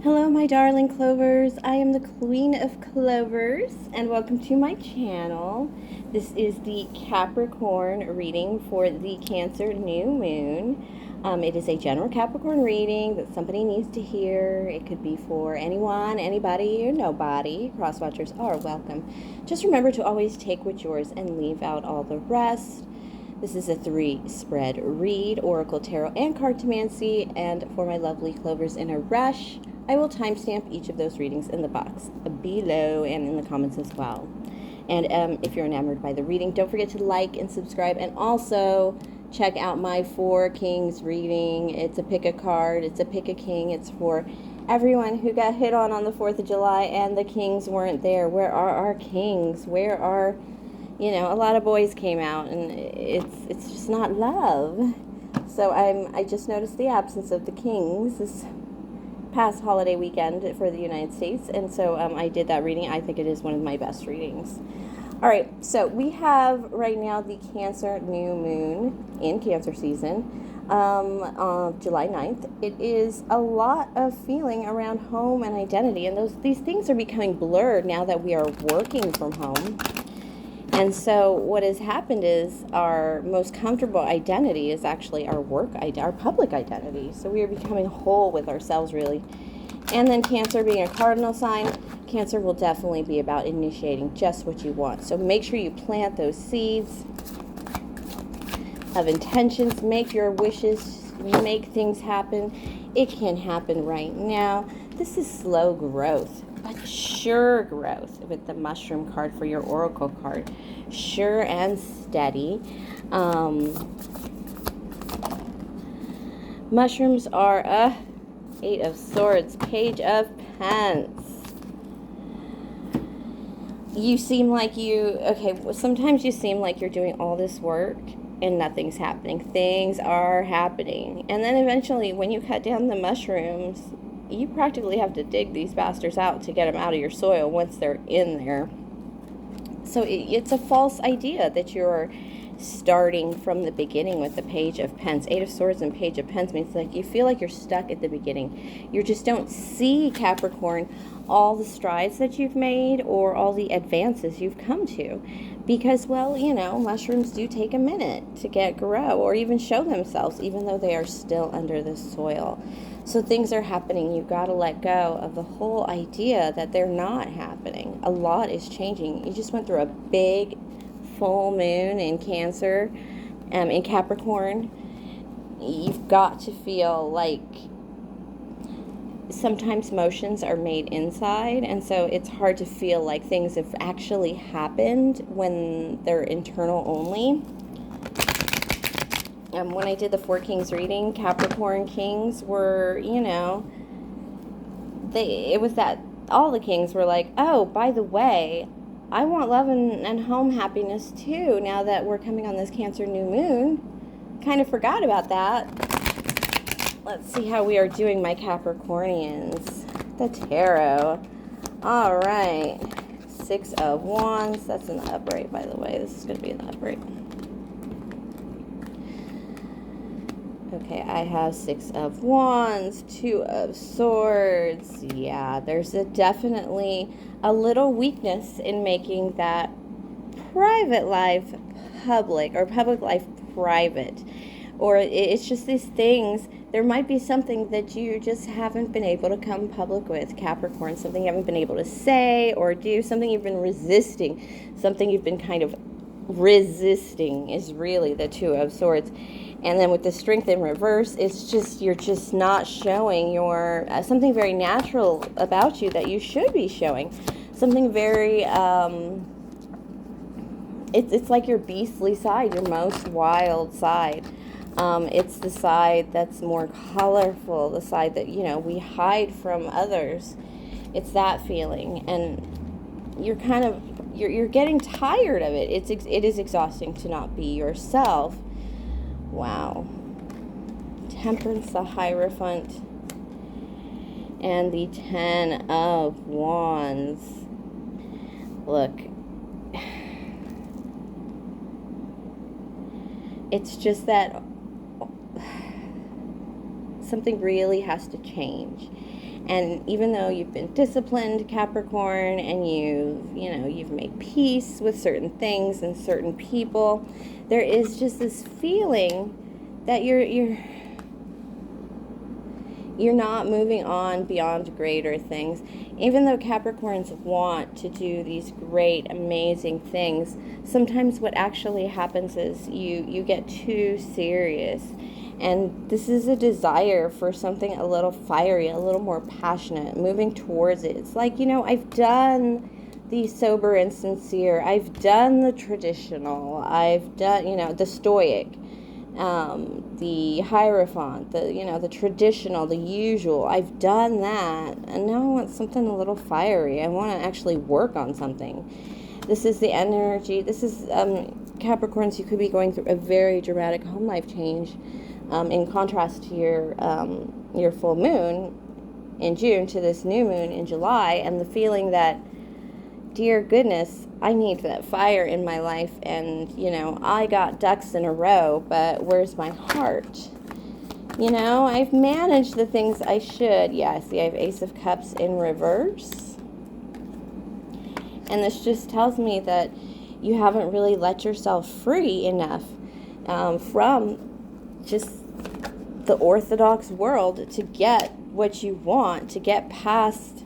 Hello, my darling Clovers. I am the Queen of Clovers, and welcome to my channel. This is the Capricorn reading for the Cancer new moon. It is a general Capricorn reading that somebody needs to hear. It could be for anyone, anybody, or nobody. Cross-watchers are welcome. Just remember to always take what's yours and leave out all the rest. This is a 3-spread read, Oracle, Tarot, and Cartomancy, and for my lovely Clovers in a rush, I will timestamp each of those readings in the box below and in the comments as well. And if you're enamored by the reading, don't forget to like and subscribe, and also check out my 4 Kings reading. It's a pick a card, it's a pick a king. It's for everyone who got hit on the 4th of July and the kings weren't there. Where are our kings? Where are, you know, a lot of boys came out, and it's just not love. So I just noticed the absence of the kings this past holiday weekend for the United States, and so I did that reading. I think it is one of my best readings. All right, so we have right now the Cancer new moon in Cancer season on July 9th. It is a lot of feeling around home and identity, and these things are becoming blurred now that we are working from home. And so what has happened is our most comfortable identity is actually our our public identity. So we are becoming whole with ourselves, really. And then Cancer being a cardinal sign, Cancer will definitely be about initiating just what you want. So make sure you plant those seeds of intentions, make your wishes, make things happen. It can happen right now. This is slow growth, but sure growth with the mushroom card for your oracle card. Sure and steady. Mushrooms are a 8 of Swords, Page of Pence. You seem like sometimes you seem like you're doing all this work and nothing's happening. Things are happening. And then eventually when you cut down the mushrooms, you practically have to dig these bastards out to get them out of your soil once they're in there. So it's a false idea that you're starting from the beginning with the Page of Pence. 8 of Swords and Page of Pence means like you feel like you're stuck at the beginning. You just don't see, Capricorn, all the strides that you've made or all the advances you've come to. Because, well, you know, mushrooms do take a minute to grow or even show themselves, even though they are still under the soil. So things are happening. You've got to let go of the whole idea that they're not happening. A lot is changing. You just went through a big full moon in Cancer, in Capricorn. You've got to feel like sometimes motions are made inside, and so it's hard to feel like things have actually happened when they're internal only. When I did the 4 Kings reading, Capricorn Kings were, you know, all the Kings were like, oh, by the way, I want love and home happiness too, now that we're coming on this Cancer new moon. Kind of forgot about that. Let's see how we are doing, my Capricornians. The Tarot. All right. 6 of Wands. That's an upright, by the way. This is going to be an upright. Okay, I have 6 of Wands, 2 of Swords. Yeah, there's definitely a little weakness in making that private life public, or public life private. Or it's just these things. There might be something that you just haven't been able to come public with, Capricorn. Something you haven't been able to say or do. Something you've been resisting. Something you've been kind of resisting is really the 2 of Swords. And then with the Strength in reverse, it's just, you're just not showing your, something very natural about you that you should be showing. Something very, it's like your beastly side, your most wild side. It's the side that's more colorful, the side that, you know, we hide from others. It's that feeling. And you're kind of, you're getting tired of it. It is exhausting to not be yourself. Wow. Temperance, the Hierophant, and the 10 of Wands. Look, it's just that something really has to change. And even though you've been disciplined, Capricorn, and you've made peace with certain things and certain people, there is just this feeling that you're not moving on beyond greater things. Even though Capricorns want to do these great, amazing things, sometimes what actually happens is you get too serious. And this is a desire for something a little fiery, a little more passionate, moving towards it. It's like, I've done the sober and sincere. I've done the traditional. I've done, the stoic. The Hierophant, the traditional, the usual. I've done that, and now I want something a little fiery. I want to actually work on something. This is the energy. This is Capricorns. You could be going through a very dramatic home life change, in contrast to your full moon in June to this new moon in July, and the feeling that, dear goodness, I need that fire in my life, and, I got ducks in a row, but where's my heart? I've managed the things I should. Yeah, see, I have Ace of Cups in reverse. And this just tells me that you haven't really let yourself free enough from just the orthodox world to get what you want, to get past.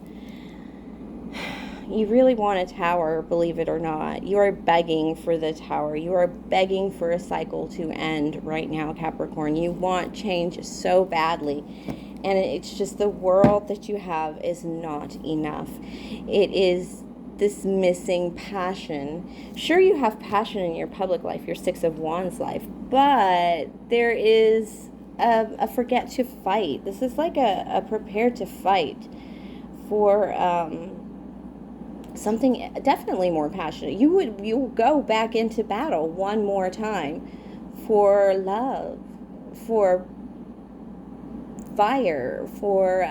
You really want a tower, believe it or not. You are begging for the tower. You are begging for a cycle to end right now, Capricorn. You want change so badly. And it's just the world that you have is not enough. It is this missing passion. Sure, you have passion in your public life, your Six of Wands life, but there is a forget to fight. This is like a prepare to fight for something definitely more passionate. You'll go back into battle one more time for love, for fire, for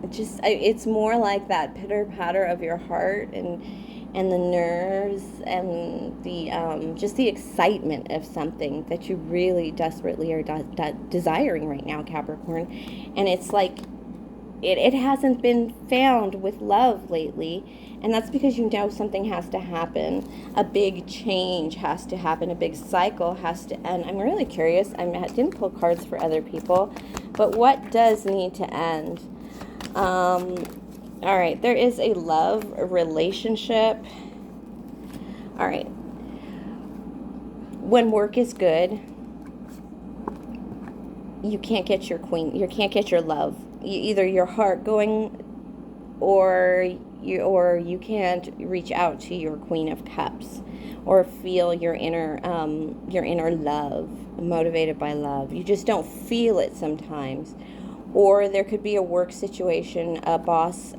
it's more like that pitter patter of your heart and the nerves and the just the excitement of something that you really desperately are desiring right now, Capricorn. And it's like it hasn't been found with love lately, and that's because something has to happen. A big change has to happen. A big cycle has to end. I'm really curious. I didn't pull cards for other people, but what does need to end? All right, there is a love, a relationship. All right. When work is good, you can't get your queen. You can't get your love. Either your heart going, or you can't reach out to your Queen of Cups, or feel your inner love, motivated by love. You just don't feel it sometimes. Or there could be a work situation, a boss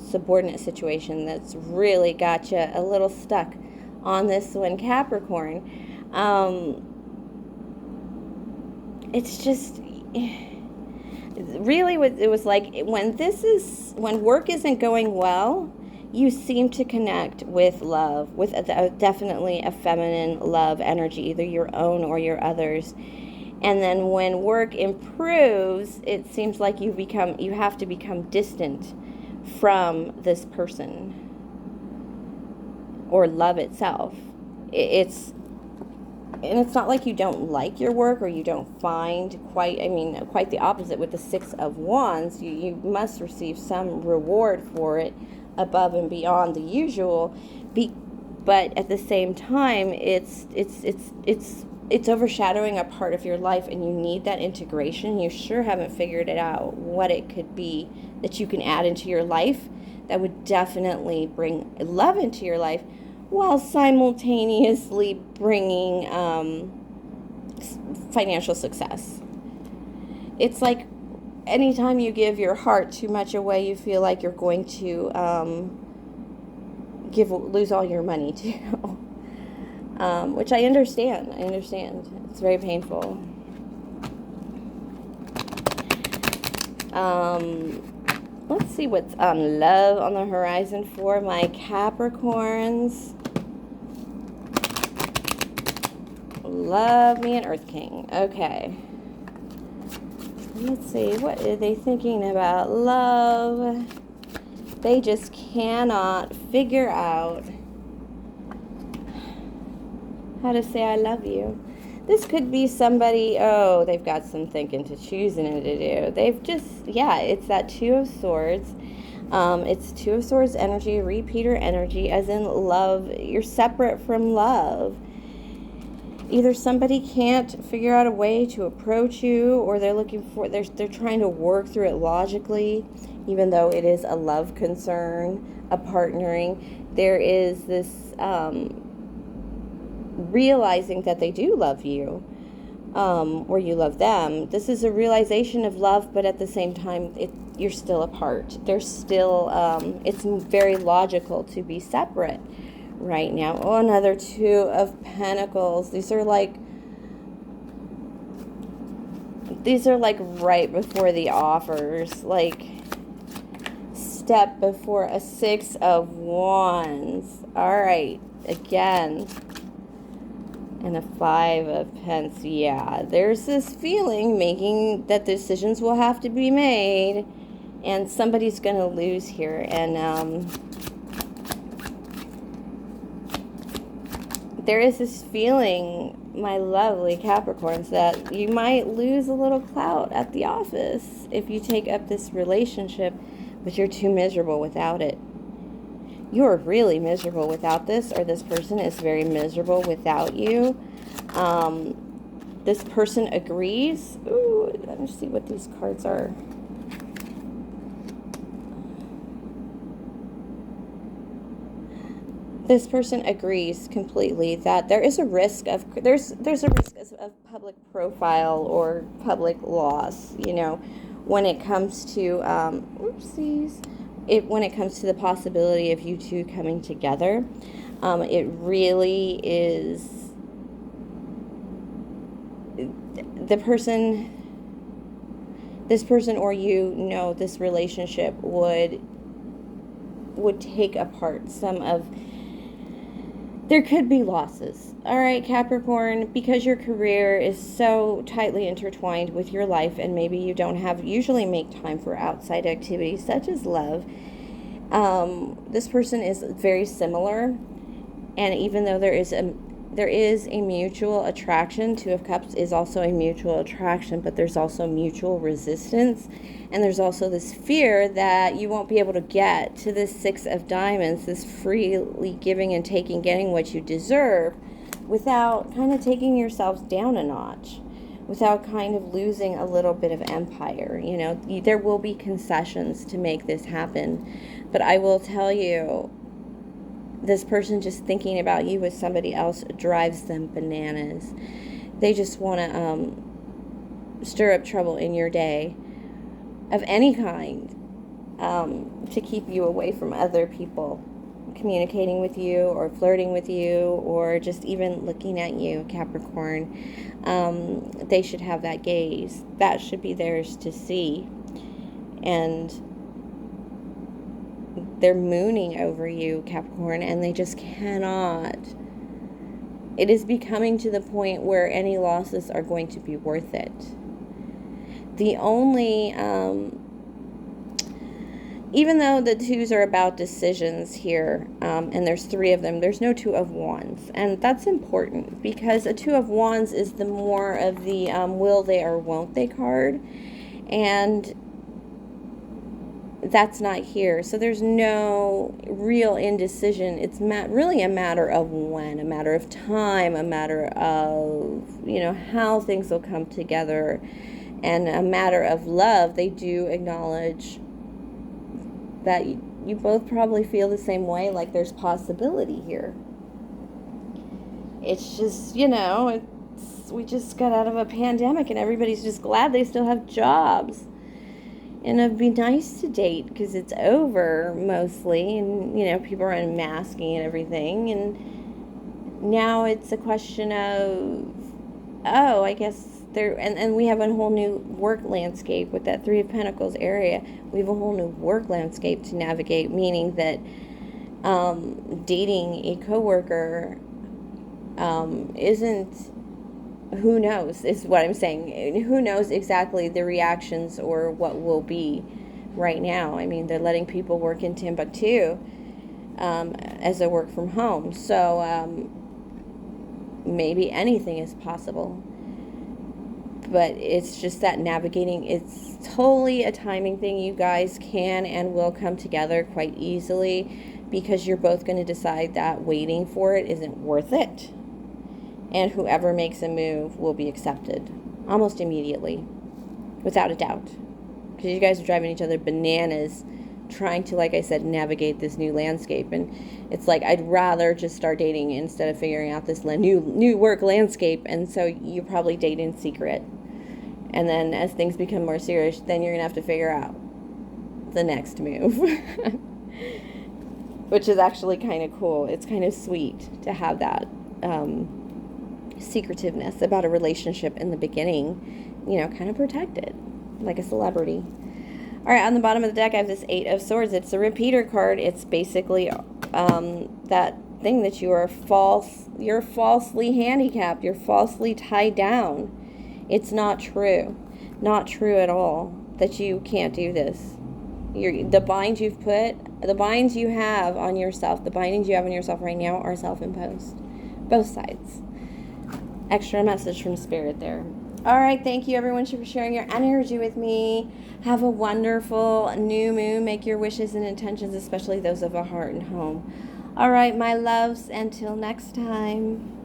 subordinate situation that's really got you a little stuck on this one, Capricorn. It's just really what it was like. When work isn't going well, you seem to connect with love, with definitely a feminine love energy, either your own or your others. And then when work improves, it seems like you have to become distant from this person or love itself. It's not like you don't like your work or you don't find quite the opposite with the Six of Wands. You must receive some reward for it above and beyond the usual. But at the same time, it's overshadowing a part of your life, and you need that integration. You sure haven't figured it out what it could be that you can add into your life that would definitely bring love into your life, while simultaneously bringing financial success. It's like anytime you give your heart too much away, you feel like you're going to lose all your money too. Which I understand. It's very painful. Let's see what's on love on the horizon for my Capricorns. Love me an Earth King. Okay. Let's see, what are they thinking about love? They just cannot figure out how to say I love you. This could be somebody, oh, they've got some thinking to choosing to do. They've just, yeah, it's that Two of Swords. It's Two of Swords energy, repeater energy, as in love. You're separate from love. Either somebody can't figure out a way to approach you, or they're trying to work through it logically, even though it is a love concern, a partnering. There is this realizing that they do love you, or you love them. This is a realization of love, but at the same time, you're still apart. There's still, it's very logical to be separate right now. Oh, another Two of Pentacles. These are like right before the offers, like step before a Six of Wands. All right, again. And a Five of Pentacles. Yeah, there's this feeling making that decisions will have to be made, and somebody's going to lose here. And there is this feeling, my lovely Capricorns, that you might lose a little clout at the office if you take up this relationship, but you're too miserable without it. You're really miserable without this, or this person is very miserable without you. This person agrees. Ooh, let me see what these cards are. This person agrees completely that there is a risk of there's a risk of public profile or public loss, you know, when it comes to oopsies. When it comes to the possibility of you two coming together. It really is this person or you know this relationship would take apart some of, there could be losses. All right, Capricorn, because your career is so tightly intertwined with your life, and maybe you don't usually make time for outside activities such as love. This person is very similar, and even though there is a mutual attraction, Two of Cups is also a mutual attraction, but there's also mutual resistance, and there's also this fear that you won't be able to get to this Six of Diamonds, this freely giving and taking, getting what you deserve, without kind of taking yourselves down a notch, without kind of losing a little bit of empire. You know, there will be concessions to make this happen, but I will tell you, this person just thinking about you with somebody else drives them bananas. They just want to stir up trouble in your day of any kind, to keep you away from other people communicating with you or flirting with you or just even looking at you, Capricorn. They should have that gaze. That should be theirs to see. And they're mooning over you, Capricorn, and they just cannot. It is becoming to the point where any losses are going to be worth it. The only, even though the twos are about decisions here, and there's three of them, there's no Two of Wands. And that's important because a Two of Wands is the more of the will they or won't they card. And that's not here. So there's no real indecision. It's really a matter of when, a matter of time, a matter of, you know, how things will come together, and a matter of love. They do acknowledge that you both probably feel the same way, like there's possibility here. It's just, you know, we just got out of a pandemic and everybody's just glad they still have jobs. And it'd be nice to date because it's over mostly, and, you know, people are unmasking and everything. And now it's a question of, oh, I guess and we have a whole new work landscape with that Three of Pentacles area. We have a whole new work landscape to navigate, meaning that dating a coworker isn't who knows is what I'm saying. Who knows exactly the reactions or what will be right now. I mean, they're letting people work in Timbuktu as a work from home. So maybe anything is possible. But it's just that navigating, it's totally a timing thing. You guys can and will come together quite easily because you're both going to decide that waiting for it isn't worth it. And whoever makes a move will be accepted almost immediately, without a doubt. Because you guys are driving each other bananas trying to, like I said, navigate this new landscape. And it's like, I'd rather just start dating instead of figuring out this new work landscape. And so you probably date in secret. And then as things become more serious, then you're going to have to figure out the next move. Which is actually kind of cool. It's kind of sweet to have that secretiveness about a relationship in the beginning, you know, kind of protected, like a celebrity. All right, on the bottom of the deck, I have this Eight of Swords. It's a repeater card. It's basically that thing that you're falsely handicapped. You're falsely tied down. It's not true. Not true at all that you can't do this. The binds you have on yourself, the bindings you have on yourself right now are self-imposed. Both sides. Extra message from Spirit there. All right, thank you everyone for sharing your energy with me. Have a wonderful new moon. Make your wishes and intentions, especially those of a heart and home. All right, my loves, until next time.